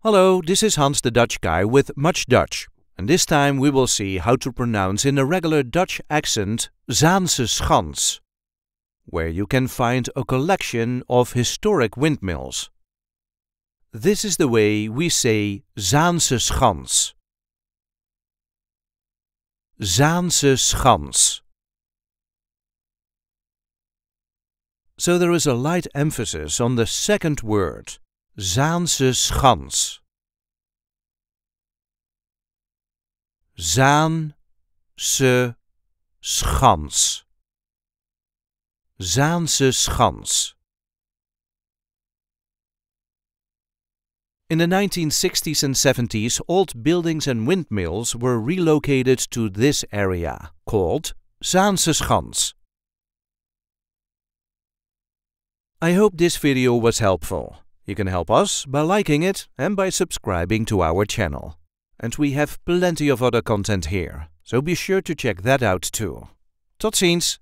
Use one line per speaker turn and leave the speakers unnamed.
Hello, this is Hans the Dutch guy with Much Dutch, and this time we will see how to pronounce in a regular Dutch accent Zaanse Schans, where you can find a collection of historic windmills. This is the way we say Zaanse Schans. Zaanse Schans. So there is a light emphasis on the second word, Zaanse Schans. Zaanse Schans. Zaanse Schans. In the 1960s and 70s, old buildings and windmills were relocated to this area, called Zaanse Schans. I hope this video was helpful. You can help us by liking it and by subscribing to our channel. And we have plenty of other content here, so be sure to check that out too. Tot ziens!